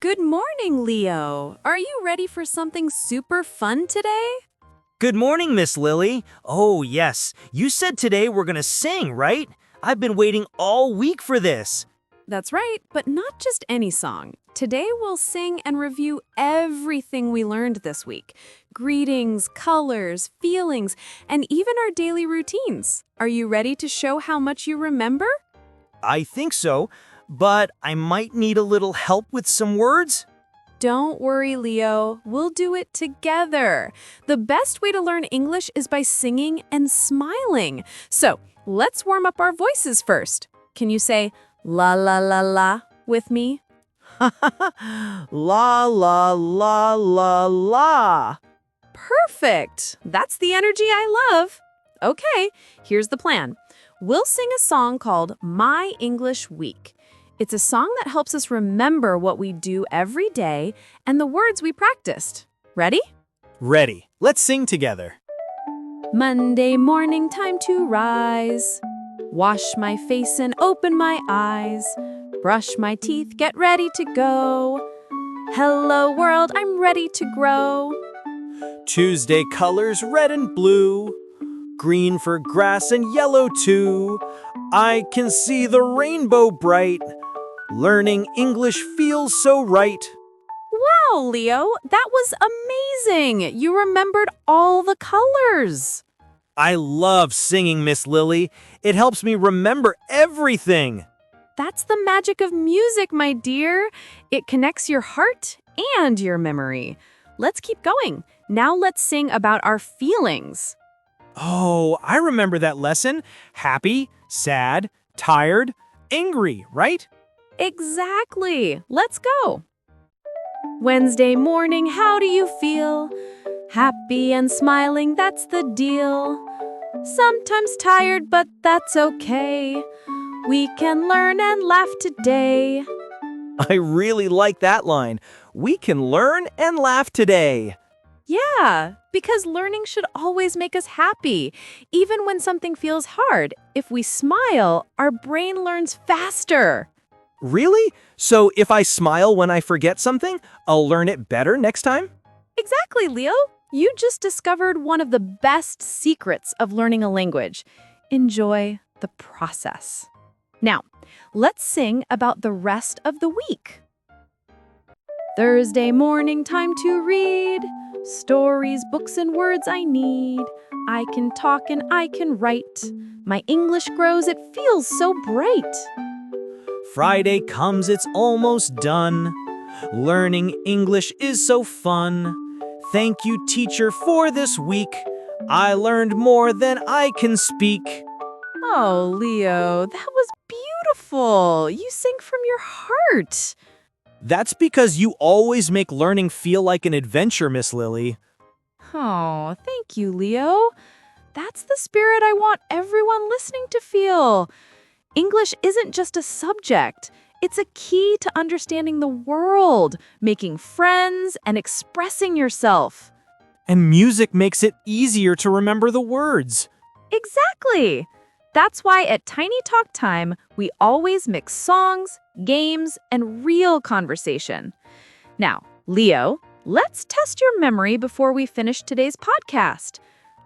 Good morning, Leo. Are you ready for something super fun today? Good morning, Miss Lily. Oh, yes. You said today we're gonna sing, right? I've been waiting all week for this. That's right, but not just any song. Today we'll sing and review everything we learned this week. Greetings, colors, feelings, and even our daily routines. Are you ready to show how much you remember? I think so, but I might need a little help with some words. Don't worry, Leo. We'll do it together. The best way to learn English is by singing and smiling. So, let's warm up our voices first. Can you say la la la la with me? La la la la la. Perfect. That's the energy I love. Okay, here's the plan. We'll sing a song called My English Week. It's a song that helps us remember what we do every day and the words we practiced. Ready? Ready. Let's sing together. Monday morning, time to rise. Wash my face and open my eyes. Brush my teeth, get ready to go. Hello world, I'm ready to grow. Tuesday colors red and blue. Green for grass and yellow too. I can see the rainbow bright. Learning English feels so right. Wow, Leo, that was amazing. You remembered all the colors. I love singing, Miss Lily. It helps me remember everything. That's the magic of music, my dear. It connects your heart and your memory. Let's keep going. Now let's sing about our feelings. Oh, I remember that lesson. Happy, sad, tired, angry, right? Exactly. Let's go. Wednesday morning, how do you feel? Happy and smiling, that's the deal. Sometimes tired, but that's okay. We can learn and laugh today. I really like that line. We can learn and laugh today. Yeah, because learning should always make us happy. Even when something feels hard, if we smile, our brain learns faster. Really? So if I smile when I forget something, I'll learn it better next time? Exactly, Leo. You just discovered one of the best secrets of learning a language. Enjoy the process. Now, let's sing about the rest of the week. Thursday morning, time to read. Stories, books, and words I need. I can talk and I can write. My English grows, it feels so bright. Friday comes, it's almost done. Learning English is so fun. Thank you, teacher, for this week. I learned more than I can speak. Oh, Leo, that was beautiful. You sing from your heart. That's because you always make learning feel like an adventure, Miss Lily. Oh, thank you, Leo. That's the spirit I want everyone listening to feel. English isn't just a subject. It's a key to understanding the world, making friends, and expressing yourself. And music makes it easier to remember the words. Exactly. That's why at Tiny Talk Time, we always mix songs, games, and real conversation. Now, Leo, let's test your memory before we finish today's podcast.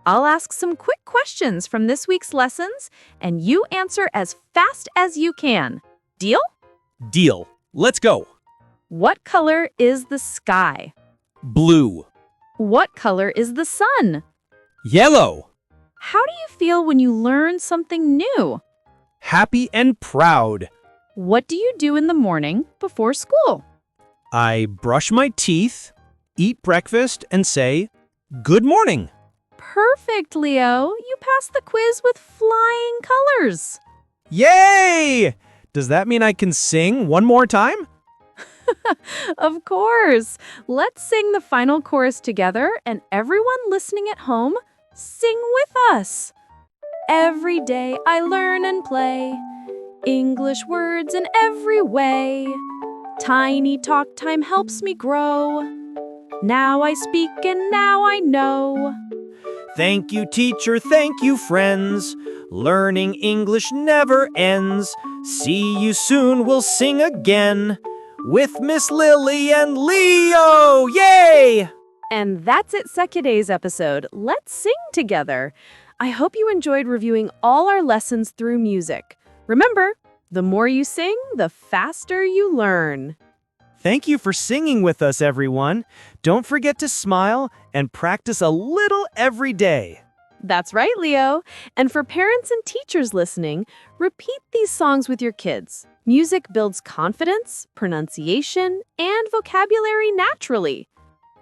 I'll ask some quick questions from this week's lessons, and you answer as fast as you can. Deal? Deal. Let's go. What color is the sky? Blue. What color is the sun? Yellow. How do you feel when you learn something new? Happy and proud. What do you do in the morning before school? I brush my teeth, eat breakfast, and say, "Good morning." Perfect, Leo. You passed the quiz with flying colors. Yay! Does that mean I can sing one more time? Of course. Let's sing the final chorus together, and everyone listening at home, sing with us. Every day I learn and play English words in every way. Tiny Talk Time helps me grow. Now I speak and now I know. Thank you, teacher. Thank you, friends. Learning English never ends. See you soon. We'll sing again. with Miss Lily and Leo. Yay! And that's it, Sekuday's episode. Let's sing together. I hope you enjoyed reviewing all our lessons through music. Remember, the more you sing, the faster you learn. Thank you for singing with us, everyone. Don't forget to smile and practice a little every day. That's right, Leo. And for parents and teachers listening, repeat these songs with your kids. Music builds confidence, pronunciation, and vocabulary naturally.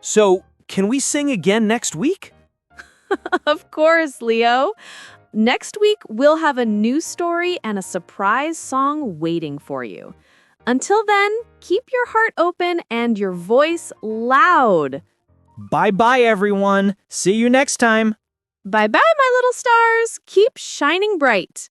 So, can we sing again next week? Of course, Leo. Next week, we'll have a new story and a surprise song waiting for you. Until then, keep your heart open and your voice loud. Bye-bye, everyone. See you next time. Bye-bye, my little stars. Keep shining bright.